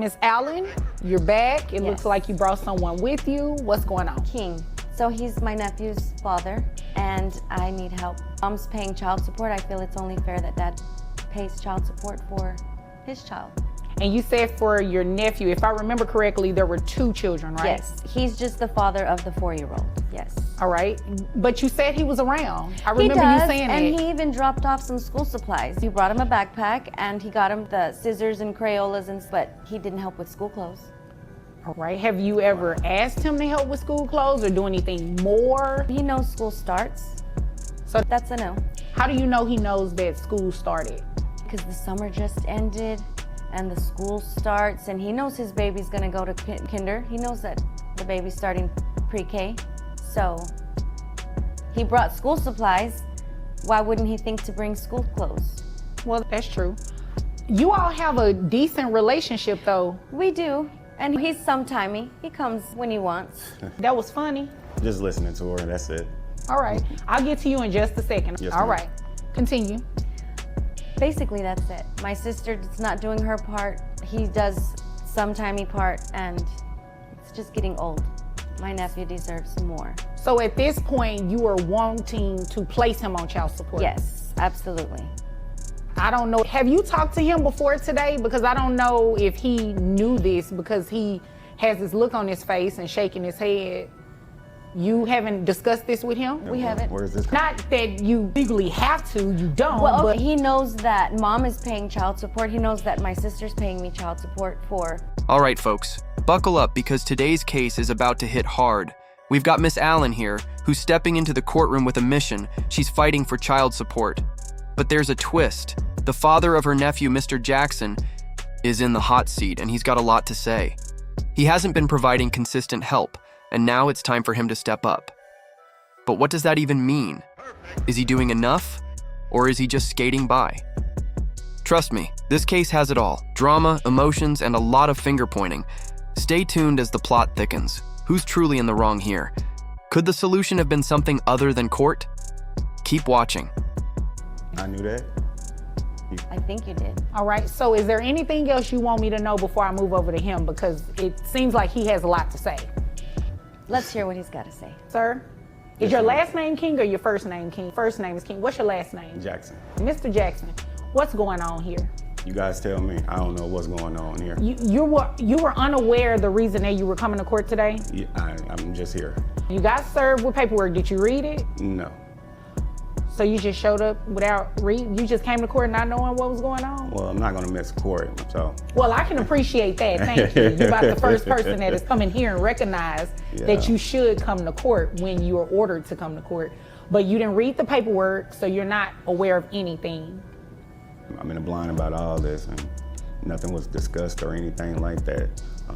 Miss Allen, you're back. It looks like you brought someone with you. What's going on? King. So he's my nephew's father, and I need help. Mom's paying child support. I feel it's only fair that Dad pays child support for his child. And you said for your nephew, if I remember correctly, there were 2 children, right? Yes, he's just the father of the 4-year-old, yes. All right, but you said he was around. I He remember does, you saying and that. he even dropped off some school supplies. He brought him a backpack, and he got him the scissors and Crayolas, but he didn't help with school clothes. All right, have you ever asked him to help with school clothes or do anything more? He knows school starts, So that's a no. how do you know he knows that school started? Because the summer just ended, and the school starts, and he knows his baby's gonna go to kinder. He knows that the baby's starting pre-K. So he brought school supplies. Why wouldn't he think to bring school clothes? Well, that's true. You all have a decent relationship though. We do, and he's sometimey. He comes when he wants. That was funny. Just listening to her, and that's it. All right, I'll get to you in just a second. Yes, All ma'am. right, continue. Basically, that's it. My sister's not doing her part. He does sometimey part, and it's just getting old. My nephew deserves more. So at this point, you are wanting to place him on child support? Yes, absolutely. I don't know, have you talked to him before today? Because I don't know if he knew this because he has this look on his face and shaking his head. You haven't discussed this with him? We haven't. Where is this? Not that you legally have to, you don't, Well, but he knows that Mom is paying child support. He knows that my sister's paying me child support for. All right, folks, buckle up because today's case is about to hit hard. We've got Miss Allen here, who's stepping into the courtroom with a mission. She's fighting for child support. But there's a twist. The father of her nephew, Mr. Jackson, is in the hot seat, and he's got a lot to say. He hasn't been providing consistent help, and now it's time for him to step up. But what does that even mean? Is he doing enough, or is he just skating by? Trust me, this case has it all. Drama, emotions, and a lot of finger-pointing. Stay tuned as the plot thickens. Who's truly in the wrong here? Could the solution have been something other than court? Keep watching. I knew that. I think you did. all right. So is there anything else you want me to know before I move over to him? Because it seems like he has a lot to say. Let's hear what he's got to say. Sir, is Yes, your ma'am. last name King or your first name King? First name is King. What's your last name? Jackson. Mr. Jackson, what's going on here? You guys tell me. I don't know what's going on here. You were unaware of the reason that you were coming to court today? Yeah, I'm just here. You got served with paperwork. Did you read it? No. So you just showed up without reading? You just came to court not knowing what was going on? Well, I'm not gonna miss court, so. Well, I can appreciate that. Thank you. You're about the first person that has come in here and recognized that you should come to court when you are ordered to come to court. But you didn't read the paperwork, so you're not aware of anything. I'm in the blind about all this, and nothing was discussed or anything like that.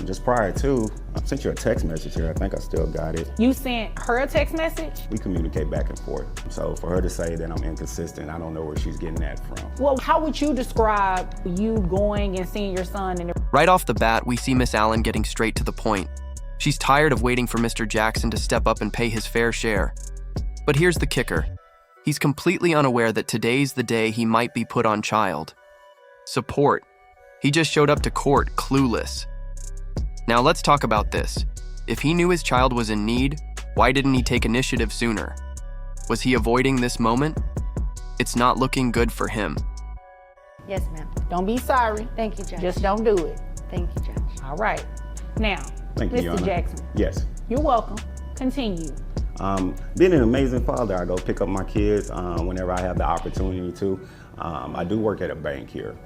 Just prior to, I sent you a text message here. I think I still got it. You sent her a text message? We communicate back and forth. So for her to say that I'm inconsistent, I don't know where she's getting that from. Well, how would you describe you going and seeing your son and Right off the bat, we see Miss Allen getting straight to the point. She's tired of waiting for Mr. Jackson to step up and pay his fair share. But here's the kicker. He's completely unaware that today's the day he might be put on child support. He just showed up to court clueless. Now let's talk about this. If he knew his child was in need, why didn't he take initiative sooner? Was he avoiding this moment? It's not looking good for him. Yes, ma'am. don't be sorry. Thank you, Judge. Just don't do it. Thank you, Judge. All right. Now, Thank you, Your Mr. Honor. Jackson, Yes. you're welcome. Continue. Being an amazing father, I go pick up my kids whenever I have the opportunity to. I do work at a bank here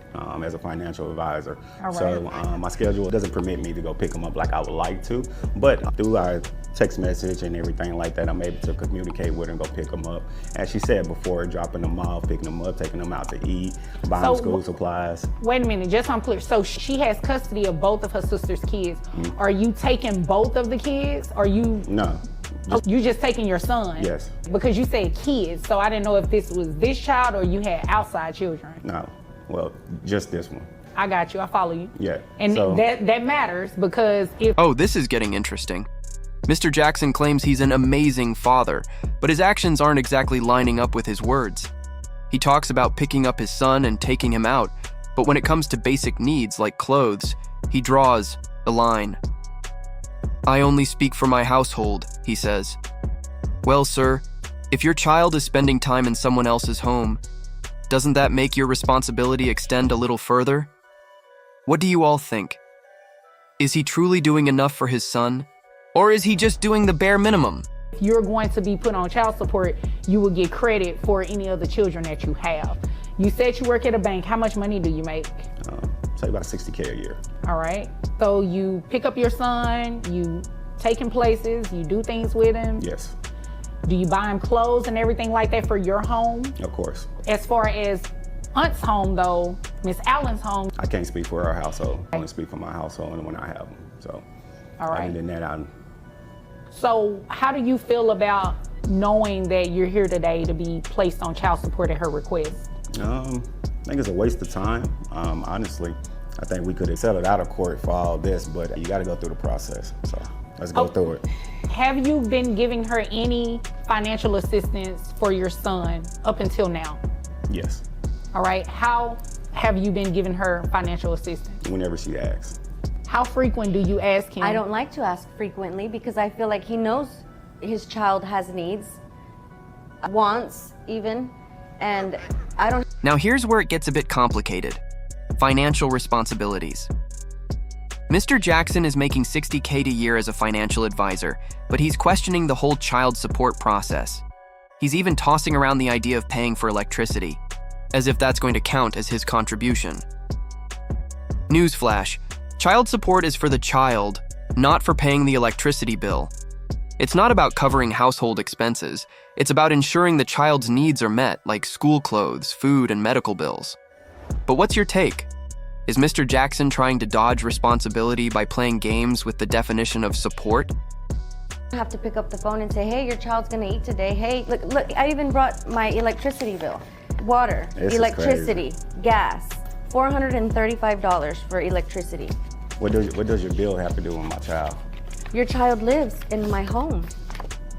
as a financial advisor. All right. So my schedule doesn't permit me to go pick them up like I would like to. But through our text message and everything like that, I'm able to communicate with her and go pick them up. As she said before, dropping them off, picking them up, taking them out to eat, buying So school supplies. Wait a minute, just so I'm clear. So she has custody of both of her sister's kids. Mm-hmm. Are you taking both of the kids? Are you No. you just taking your son? Yes. Because you said kids, so I didn't know if this was this child or you had outside children. No. Well, just this one. I got you. I follow you. Yeah. And So- that matters because if Oh, this is getting interesting. Mr. Jackson claims he's an amazing father, but his actions aren't exactly lining up with his words. He talks about picking up his son and taking him out, but when it comes to basic needs like clothes, He draws the line. "I only speak for my household," he says. Well, sir, if your child is spending time in someone else's home, doesn't that make your responsibility extend a little further? What do you all think? Is he truly doing enough for his son? Or is he just doing the bare minimum? If you're going to be put on child support, you will get credit for any of the children that you have. You said you work at a bank. How much money do you make? Say about $60K a year. All right. So you pick up your son, you take him places, you do things with him. Yes. Do you buy him clothes and everything like that for your home? Of course. As far as Aunt's home though, Miss Allen's home. I can't speak for our household. I only speak for my household and when I have them. So, All right. other than that, So how do you feel about knowing that you're here today to be placed on child support at her request? I think it's a waste of time. Honestly, I think we could have settled out of court for all this, but you got to go through the process. So let's go through it. Have you been giving her any financial assistance for your son up until now? Yes. All right. How have you been giving her financial assistance? Whenever she asks. How frequent do you ask him? I don't like to ask frequently because I feel like he knows his child has needs, wants even, and I don't. Now here's where it gets a bit complicated. Financial responsibilities. Mr. Jackson is making $60K a year as a financial advisor, but he's questioning the whole child support process. He's even tossing around the idea of paying for electricity, as if that's going to count as his contribution. Newsflash, child support is for the child, not for paying the electricity bill. It's not about covering household expenses. It's about ensuring the child's needs are met, like school clothes, food, and medical bills. But what's your take? Is Mr. Jackson trying to dodge responsibility by playing games with the definition of support? I have to pick up the phone and say, hey, your child's gonna eat today. Hey, look, I even brought my electricity bill. Water, This is electricity, gas, $435 for electricity. What does your bill have to do with my child? Your child lives in my home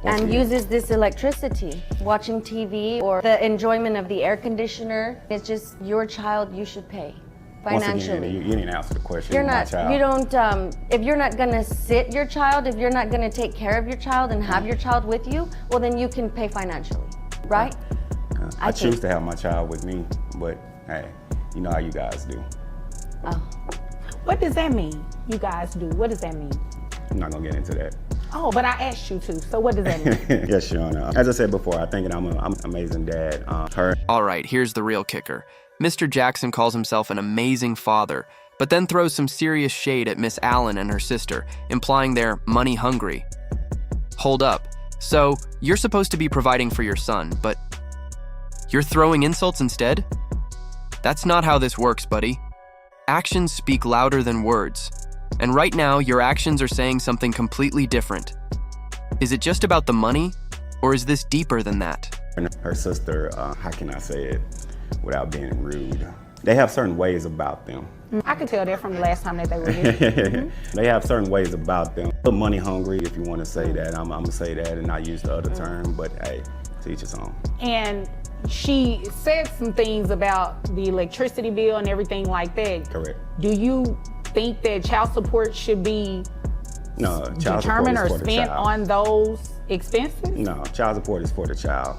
and uses this electricity, watching TV or the enjoyment of the air conditioner. It's just your child, you should pay financially. Once again, you didn't answer the question. You're my not, child. you don't, if you're not gonna sit your child, if you're not gonna take care of your child and have your child with you, well then you can pay financially, right? I choose to have my child with me, but hey, you know how you guys do. Oh. What does that mean? You guys do. What does that mean? I'm not gonna get into that. Oh, but I asked you to. So what does that mean? Yes, Shauna. As I said before, I think that I'm an amazing dad. All right, here's the real kicker. Mr. Jackson calls himself an amazing father, but then throws some serious shade at Miss Allen and her sister, implying they're money hungry. Hold up. So, you're supposed to be providing for your son, but you're throwing insults instead? That's not how this works, buddy. Actions speak louder than words. And right now, your actions are saying something completely different. Is it just about the money, or is this deeper than that? Her sister, how can I say it without being rude? They have certain ways about them. I could tell that from the last time that they were here. They have certain ways about them. Money hungry, if you want to say that. I'm gonna say that and not use the other term, but hey, to each his own. And she said some things about the electricity bill and everything like that. Correct. Do you think that child support should be determined or spent on those expenses? No, child support is for the child.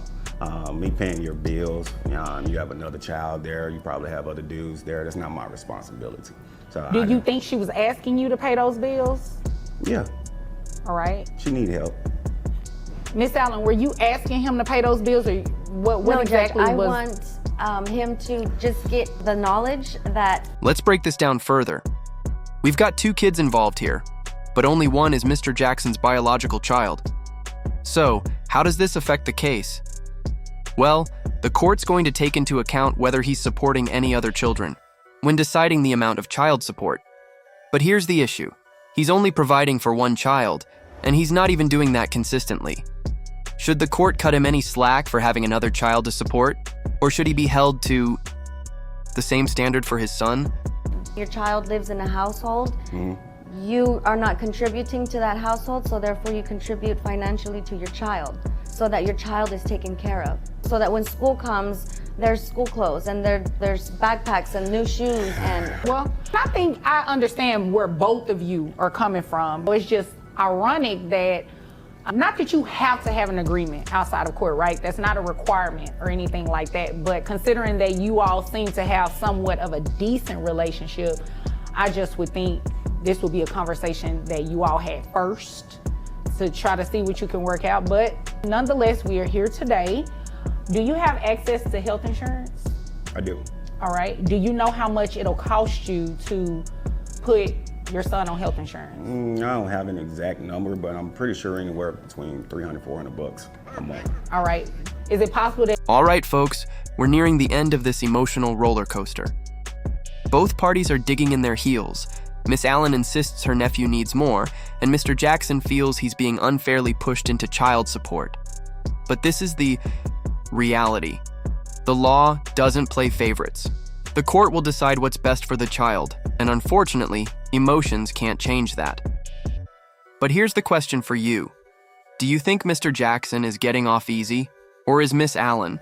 Me paying your bills, you have another child there, you probably have other dudes there, that's not my responsibility. So Do you think she was asking you to pay those bills? Yeah. All right. She need help. Miss Allen, were you asking him to pay those bills, or what No, exactly Judge, I was? want him to just get the knowledge that. Let's break this down further. We've got 2 kids involved here, but only one is Mr. Jackson's biological child. So, how does this affect the case? Well, the court's going to take into account whether he's supporting any other children when deciding the amount of child support. But here's the issue. He's only providing for one child, and he's not even doing that consistently. Should the court cut him any slack for having another child to support? Or should he be held to the same standard for his son? Your child lives in a household. You are not contributing to that household, so therefore you contribute financially to your child. so that your child is taken care of. So that when school comes, there's school clothes and there's backpacks and new shoes and... Well, I think I understand where both of you are coming from. It's just ironic that, not that you have to have an agreement outside of court, right? That's not a requirement or anything like that. But considering that you all seem to have somewhat of a decent relationship, I just would think this would be a conversation that you all had first to try to see what you can work out. But nonetheless, we are here today. Do you have access to health insurance? I do. All right. Do you know how much it'll cost you to put your son on health insurance? I don't have an exact number, but I'm pretty sure anywhere between $300, $400 a month. All right. Is it possible that... All right, folks, we're nearing the end of this emotional roller coaster. Both parties are digging in their heels. Miss Allen insists her nephew needs more, and Mr. Jackson feels he's being unfairly pushed into child support. But this is the reality. The law doesn't play favorites. The court will decide what's best for the child, and unfortunately, emotions can't change that. But here's the question for you. Do you think Mr. Jackson is getting off easy, or is Miss Allen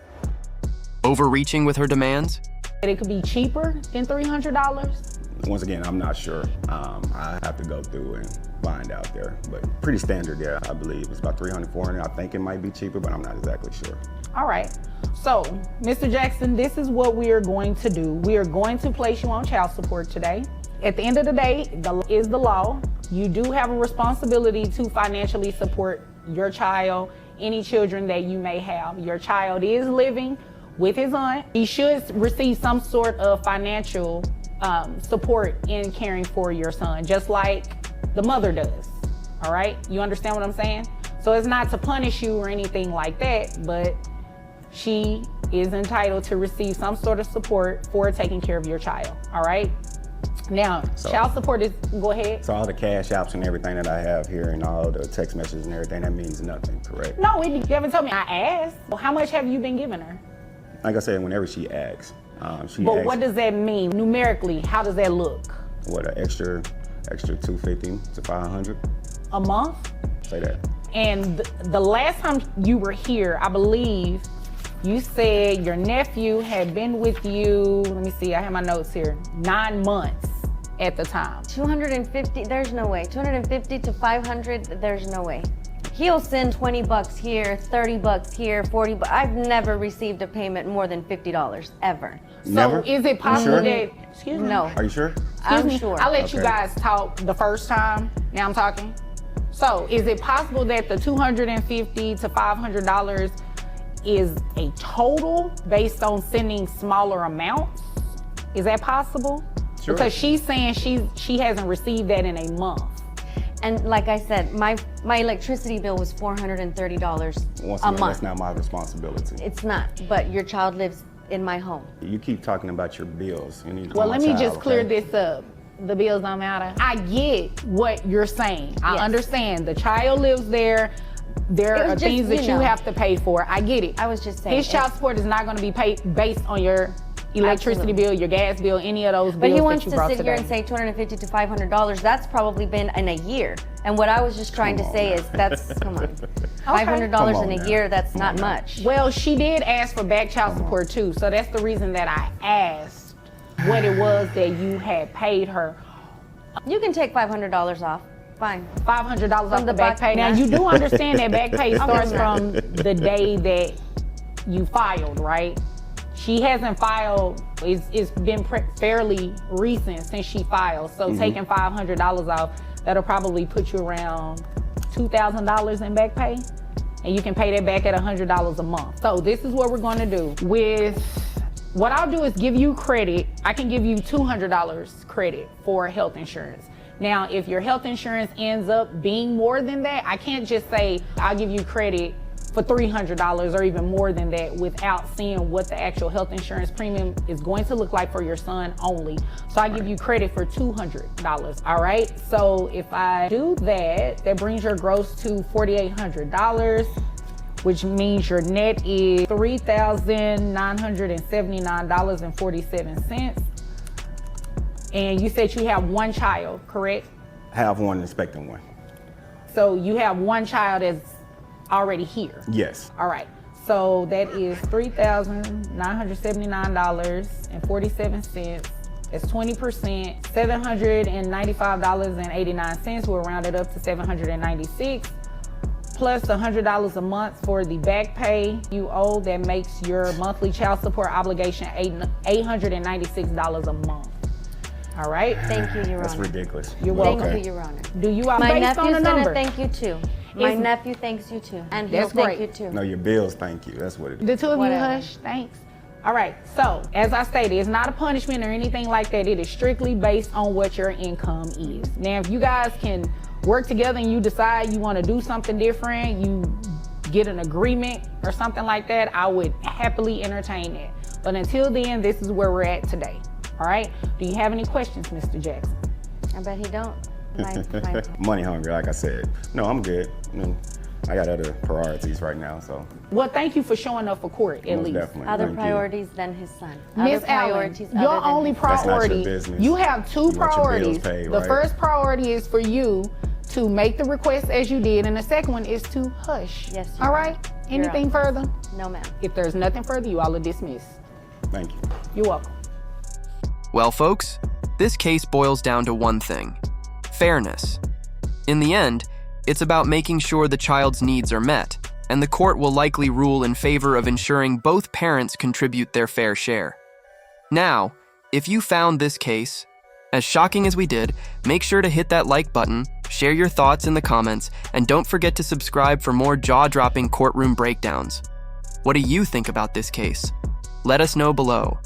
overreaching with her demands? it could be cheaper than $300? Once again, I'm not sure. I have to go through and find out there, but pretty standard, yeah, I believe. It's about $300, $400. I think it might be cheaper, but I'm not exactly sure. All right. So, Mr. Jackson, this is what we are going to do. We are going to place you on child support today. At the end of the day, is the law. You do have a responsibility to financially support your child, any children that you may have. Your child is living with his aunt. He should receive some sort of financial support in caring for your son, just like the mother does. All right? You understand what I'm saying? So it's not to punish you or anything like that, but she is entitled to receive some sort of support for taking care of your child. All right? Now, child support is, go ahead. So all the cash apps and everything that I have here and all the text messages and everything, that means nothing, correct? No, you haven't told me. I asked. Well, how much have you been giving her? Like I said, whenever she asks, But what does that mean numerically? How does that look? What, an extra 250 to 500 a month? Say that. And the last time you were here, I believe you said your nephew had been with you, let me see, I have my notes here, 9 months at the time. 250, there's no way. 250 to 500, there's no way. He'll send 20 bucks here, 30 bucks here, 40 bucks. I've never received a payment more than $50, ever. Never? So is it possible sure? that, excuse me? No. Are you sure? I'm me, sure. I'll let you Okay. guys talk the first time, now I'm talking. So is it possible that the $250 to $500 is a total based on sending smaller amounts? Is that possible? Sure. Because she's saying she hasn't received that in a month. And like I said, my electricity bill was $430 Once a again, month. that's not my responsibility. It's not, but your child lives in my home. You keep talking about your bills. You need to Well, call let my me child, just clear okay? this up. The bills don't matter. I get what you're saying. I Yes. understand. The child lives there. There It was are just, things that you you know. have to pay for. I get it. I was just saying. His child support is not going to be paid based on your electricity Absolutely. bill, your gas bill, any of those But bills he wants that you to brought sit today. here and say $250 to $500. That's probably been in a year. And what I was just trying to Come on say now. is that's, come on. Come $500 on in a now. year, that's Come not on now. much. Well, she did ask for back child support too, so that's the reason that I asked what it was that you had paid her. You can take $500 off. Fine. $500 off the the back back pay. Now pay. you do understand that back pay starts Okay. from the day that you filed, right? She hasn't filed. It's been fairly recent since she filed. So taking $500 off, that'll probably put you around $2,000 in back pay, and you can pay that back at $100 a month. So this is what we're going to do. What I'll do is give you credit. I can give you $200 credit for health insurance. Now, if your health insurance ends up being more than that, I can't just say I'll give you credit for $300 or even more than that without seeing what the actual health insurance premium is going to look like for your son only. So I give you credit for $200, all right? So if I do that, that brings your gross to $4,800, which means your net is $3,979.47. And you said you have one child, correct? Have one, expecting one. So you have one child that's already here. Yes. All right. So that is $3,979.47. That's 20%, $795.89. We'll round it up to $796, plus $100 a month for the back pay you owe. That makes your monthly child support obligation $896 a month. All right. Thank you, Your That's Honor. ridiculous. You're But welcome. Thank okay. you, Your Honor. Do you are My based on nephew's a gonna number? thank you too. My It's- nephew thanks you too, and he'll That's thank great. you too. No, your bills, thank you. That's what it is. The two of Whatever. you hush. Thanks. All right. So as I stated, it's not a punishment or anything like that. It is strictly based on what your income is. Now, if you guys can work together and you decide you want to do something different, you get an agreement or something like that, I would happily entertain that. But until then, this is where we're at today. All right. Do you have any questions, Mr. Jackson? I bet he don't. My Money hungry, like I said. No, I'm good. I got other priorities right now, so Well, thank you for showing up for court, at most least. definitely. other Thank you. priorities than his son. Miss Other Allen, priorities your other than only his son. That's not your priority, business. you have two You want your bills priorities. paid, The right? first priority is for you to make the request as you did, and the second one is to hush. Yes, Your All right? Honor. Anything Your Honor. further? No, ma'am. If there's nothing further, you all are dismissed. Thank you. You're welcome. Well, folks, this case boils down to one thing: fairness. In the end, it's about making sure the child's needs are met, and the court will likely rule in favor of ensuring both parents contribute their fair share. Now, if you found this case as shocking as we did, make sure to hit that like button, share your thoughts in the comments, and don't forget to subscribe for more jaw-dropping courtroom breakdowns. What do you think about this case? Let us know below.